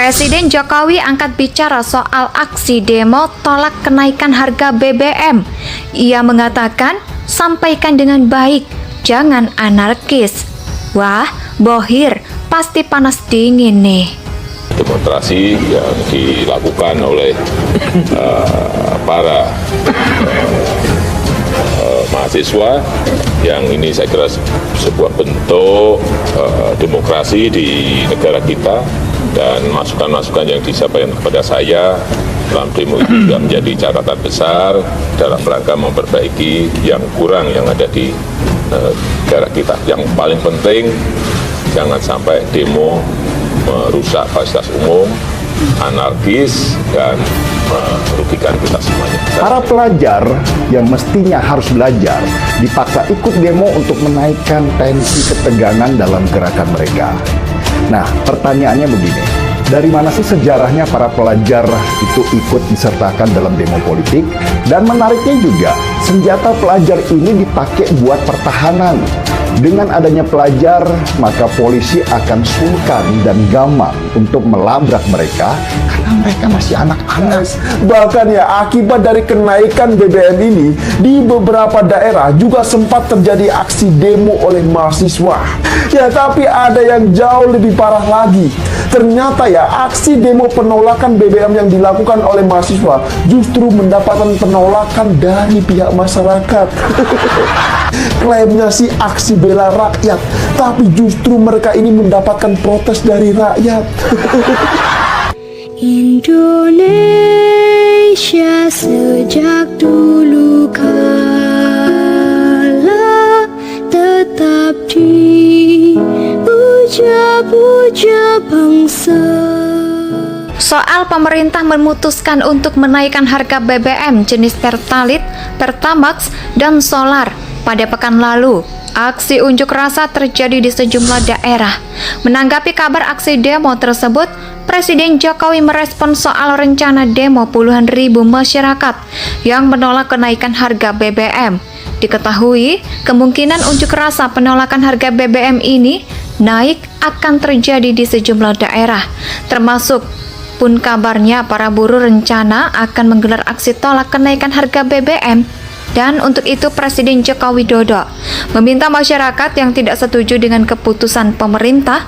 Presiden Jokowi angkat bicara soal aksi demo tolak kenaikan harga BBM. Ia mengatakan, sampaikan dengan baik, jangan anarkis. Wah, bohir, pasti panas dingin nih. Demonstrasi yang dilakukan oleh para mahasiswa yang ini saya kira sebuah bentuk demokrasi di negara kita, dan masukan-masukan yang disampaikan kepada saya dalam demo itu juga menjadi catatan besar dalam rangka memperbaiki yang kurang yang ada di negara kita. Yang paling penting, jangan sampai demo merusak fasilitas umum, anarkis, dan merugikan kita semuanya. Para pelajar yang mestinya harus belajar dipaksa ikut demo untuk menaikkan tensi ketegangan dalam gerakan mereka. Nah, pertanyaannya begini, dari mana sih sejarahnya para pelajar itu ikut disertakan dalam demo politik? Dan menariknya juga, senjata pelajar ini dipakai buat pertahanan. Dengan adanya pelajar, maka polisi akan sungkan dan gamang untuk melabrak mereka karena mereka masih anak-anak. Bahkan ya, akibat dari kenaikan BBM ini, di beberapa daerah juga sempat terjadi aksi demo oleh mahasiswa. Ya, tapi ada yang jauh lebih parah lagi. Ternyata ya, aksi demo penolakan BBM yang dilakukan oleh mahasiswa justru mendapatkan penolakan dari pihak masyarakat. Klaimnya sih aksi bela rakyat, tapi justru mereka ini mendapatkan protes dari rakyat. Indonesia sejak dulu kala tetap dipuja-puja bangsa. Soal pemerintah memutuskan untuk menaikkan harga BBM jenis Pertalite, Pertamax, dan Solar pada pekan lalu, aksi unjuk rasa terjadi di sejumlah daerah. Menanggapi kabar aksi demo tersebut, Presiden Jokowi merespon soal rencana demo puluhan ribu masyarakat yang menolak kenaikan harga BBM. Diketahui, kemungkinan unjuk rasa penolakan harga BBM ini naik akan terjadi di sejumlah daerah, termasuk pun kabarnya para buruh rencana akan menggelar aksi tolak kenaikan harga BBM. Dan untuk itu Presiden Joko Widodo meminta masyarakat yang tidak setuju dengan keputusan pemerintah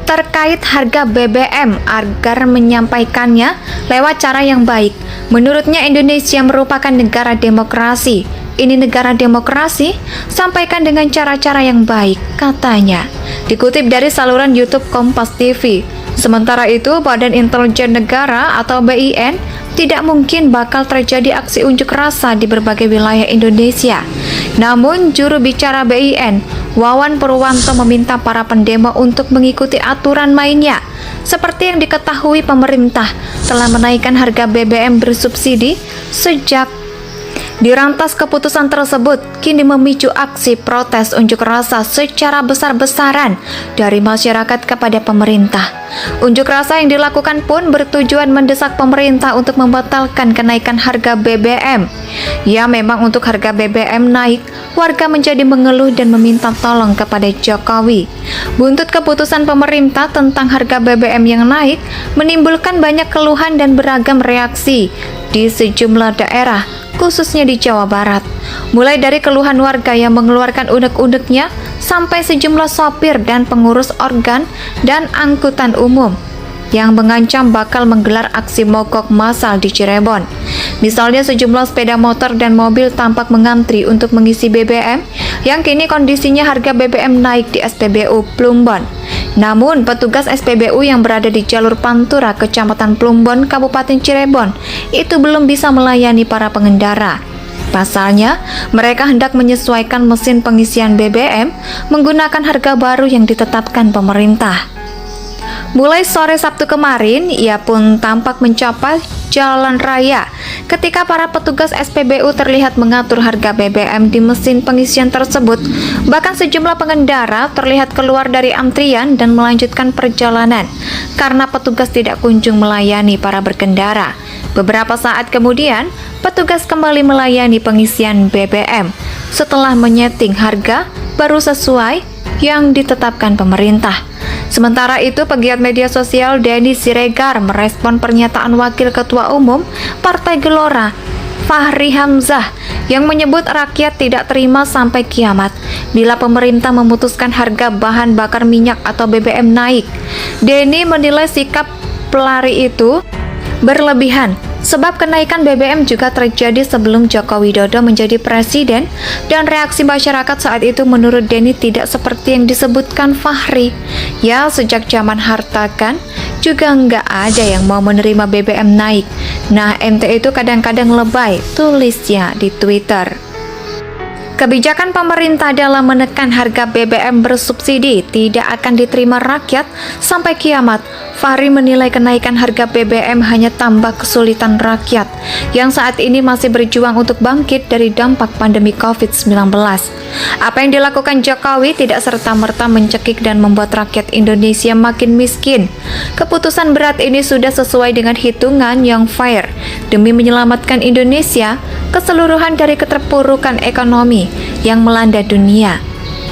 terkait harga BBM agar menyampaikannya lewat cara yang baik. Menurutnya Indonesia merupakan negara demokrasi. Ini negara demokrasi, sampaikan dengan cara-cara yang baik, katanya. Dikutip dari saluran YouTube Kompas TV. Sementara itu, Badan Intelijen Negara atau BIN tidak mungkin bakal terjadi aksi unjuk rasa di berbagai wilayah Indonesia. Namun, juru bicara BIN, Wawan Purwanto, meminta para pendemo untuk mengikuti aturan mainnya. Seperti yang diketahui, pemerintah telah menaikkan harga BBM bersubsidi sejak dirantas. Keputusan tersebut kini memicu aksi protes unjuk rasa secara besar-besaran dari masyarakat kepada pemerintah. Unjuk rasa yang dilakukan pun bertujuan mendesak pemerintah untuk membatalkan kenaikan harga BBM. Ya, memang untuk harga BBM naik, warga menjadi mengeluh dan meminta tolong kepada Jokowi. Buntut keputusan pemerintah tentang harga BBM yang naik menimbulkan banyak keluhan dan beragam reaksi di sejumlah daerah, khususnya di Jawa Barat. Mulai dari keluhan warga yang mengeluarkan unek-uneknya sampai sejumlah sopir dan pengurus organ dan angkutan umum yang mengancam bakal menggelar aksi mogok massal di Cirebon. Misalnya sejumlah sepeda motor dan mobil tampak mengantri untuk mengisi BBM yang kini kondisinya harga BBM naik di SPBU Plumbon. Namun, petugas SPBU yang berada di jalur Pantura, Kecamatan Plumbon, Kabupaten Cirebon, itu belum bisa melayani para pengendara. Pasalnya, mereka hendak menyesuaikan mesin pengisian BBM menggunakan harga baru yang ditetapkan pemerintah. Mulai sore Sabtu kemarin, ia pun tampak mencapai jalan raya ketika para petugas SPBU terlihat mengatur harga BBM di mesin pengisian tersebut. Bahkan sejumlah pengendara terlihat keluar dari antrian dan melanjutkan perjalanan karena petugas tidak kunjung melayani para berkendara. Beberapa saat kemudian, petugas kembali melayani pengisian BBM setelah menyeting harga baru sesuai yang ditetapkan pemerintah. Sementara itu, pegiat media sosial Denny Siregar merespon pernyataan Wakil Ketua Umum Partai Gelora, Fahri Hamzah, yang menyebut rakyat tidak terima sampai kiamat bila pemerintah memutuskan harga bahan bakar minyak atau BBM naik. Denny menilai sikap pelari itu berlebihan, sebab kenaikan BBM juga terjadi sebelum Joko Widodo menjadi presiden, dan reaksi masyarakat saat itu menurut Denny tidak seperti yang disebutkan Fahri. Ya, sejak zaman Harta kan juga nggak ada yang mau menerima BBM naik. Nah, ente itu kadang-kadang lebay, tulisnya di Twitter. Kebijakan pemerintah dalam menekan harga BBM bersubsidi tidak akan diterima rakyat sampai kiamat. Fahri menilai kenaikan harga BBM hanya tambah kesulitan rakyat yang saat ini masih berjuang untuk bangkit dari dampak pandemi COVID-19. Apa yang dilakukan Jokowi tidak serta-merta mencekik dan membuat rakyat Indonesia makin miskin. Keputusan berat ini sudah sesuai dengan hitungan yang fair demi menyelamatkan Indonesia keseluruhan dari keterpurukan ekonomi yang melanda dunia.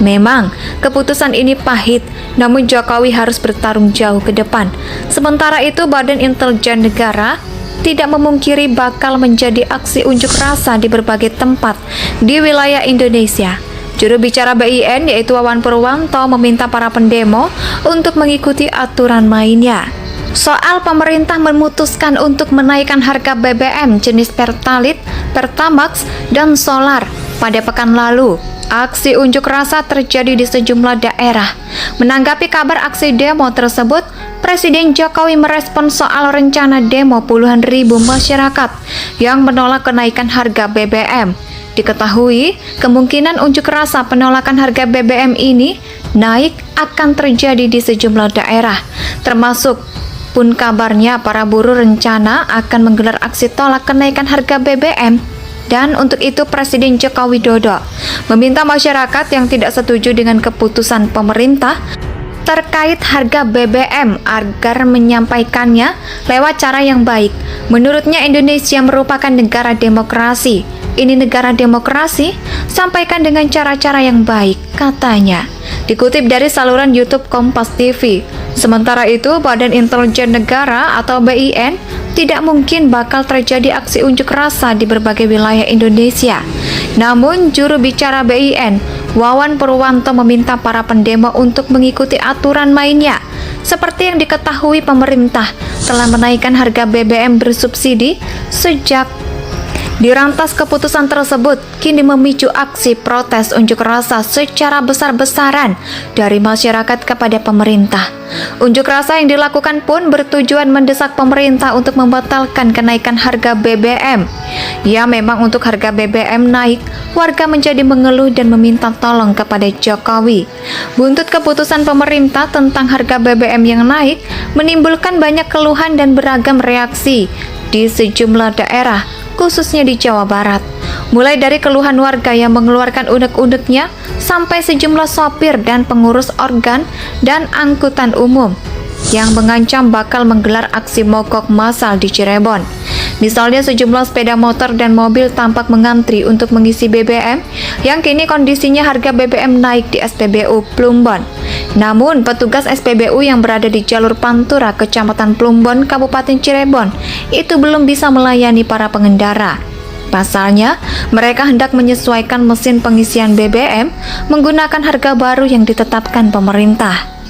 Memang, keputusan ini pahit, namun Jokowi harus bertarung jauh ke depan. Sementara itu, Badan Intelijen Negara tidak memungkiri bakal menjadi aksi unjuk rasa di berbagai tempat di wilayah Indonesia. Juru bicara BIN yaitu Wawan Purwanto meminta para pendemo untuk mengikuti aturan mainnya. Soal pemerintah memutuskan untuk menaikkan harga BBM jenis Pertalite, Pertamax, dan Solar pada pekan lalu. Aksi unjuk rasa terjadi di sejumlah daerah. Menanggapi kabar aksi demo tersebut, Presiden Jokowi merespon soal rencana demo puluhan ribu masyarakat yang menolak kenaikan harga BBM. Diketahui, kemungkinan unjuk rasa penolakan harga BBM ini naik akan terjadi di sejumlah daerah, termasuk pun kabarnya para buruh rencana akan menggelar aksi tolak kenaikan harga BBM. Dan untuk itu Presiden Joko Widodo meminta masyarakat yang tidak setuju dengan keputusan pemerintah terkait harga BBM agar menyampaikannya lewat cara yang baik. Menurutnya Indonesia merupakan negara demokrasi. Ini negara demokrasi, sampaikan dengan cara-cara yang baik, katanya. Dikutip dari saluran YouTube Kompas TV. Sementara itu, Badan Intelijen Negara atau BIN tidak mungkin bakal terjadi aksi unjuk rasa di berbagai wilayah Indonesia. Namun, juru bicara BIN, Wawan Purwanto meminta para pendemo untuk mengikuti aturan mainnya. Seperti yang diketahui, pemerintah telah menaikkan harga BBM bersubsidi sejak dirantas keputusan tersebut, kini memicu aksi protes unjuk rasa secara besar-besaran dari masyarakat kepada pemerintah. Unjuk rasa yang dilakukan pun bertujuan mendesak pemerintah untuk membatalkan kenaikan harga BBM. Ya, memang untuk harga BBM naik, warga menjadi mengeluh dan meminta tolong kepada Jokowi. Buntut keputusan pemerintah tentang harga BBM yang naik menimbulkan banyak keluhan dan beragam reaksi di sejumlah daerah, khususnya di Jawa Barat. Mulai dari keluhan warga yang mengeluarkan unek-uneknya sampai sejumlah sopir dan pengurus organ dan angkutan umum yang mengancam bakal menggelar aksi mogok massal di Cirebon. Misalnya sejumlah sepeda motor dan mobil tampak mengantri untuk mengisi BBM yang kini kondisinya harga BBM naik di SPBU Plumbon. Namun, petugas SPBU yang berada di jalur Pantura, Kecamatan Plumbon, Kabupaten Cirebon, itu belum bisa melayani para pengendara. Pasalnya, mereka hendak menyesuaikan mesin pengisian BBM menggunakan harga baru yang ditetapkan pemerintah.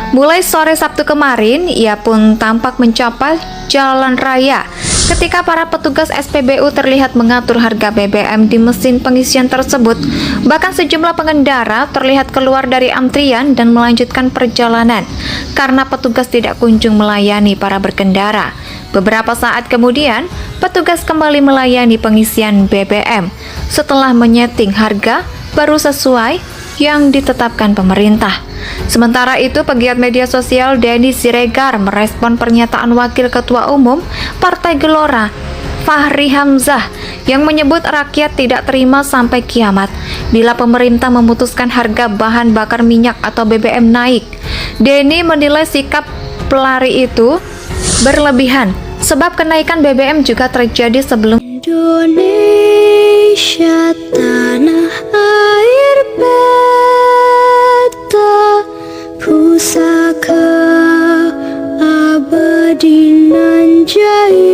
Mulai sore Sabtu kemarin, ia pun tampak mencapai jalan raya ketika para petugas SPBU terlihat mengatur harga BBM di mesin pengisian tersebut. Bahkan sejumlah pengendara terlihat keluar dari antrian dan melanjutkan perjalanan karena petugas tidak kunjung melayani para berkendara. Beberapa saat kemudian, petugas kembali melayani pengisian BBM setelah menyeting harga baru sesuai yang ditetapkan pemerintah. Sementara itu, pegiat media sosial Denny Siregar merespon pernyataan Wakil Ketua Umum Partai Gelora, Fahri Hamzah, yang menyebut rakyat tidak terima sampai kiamat bila pemerintah memutuskan harga bahan bakar minyak atau BBM naik. Denny menilai sikap pelari itu berlebihan, sebab kenaikan BBM juga terjadi sebelum Indonesia tanah air beta. di nan jaya.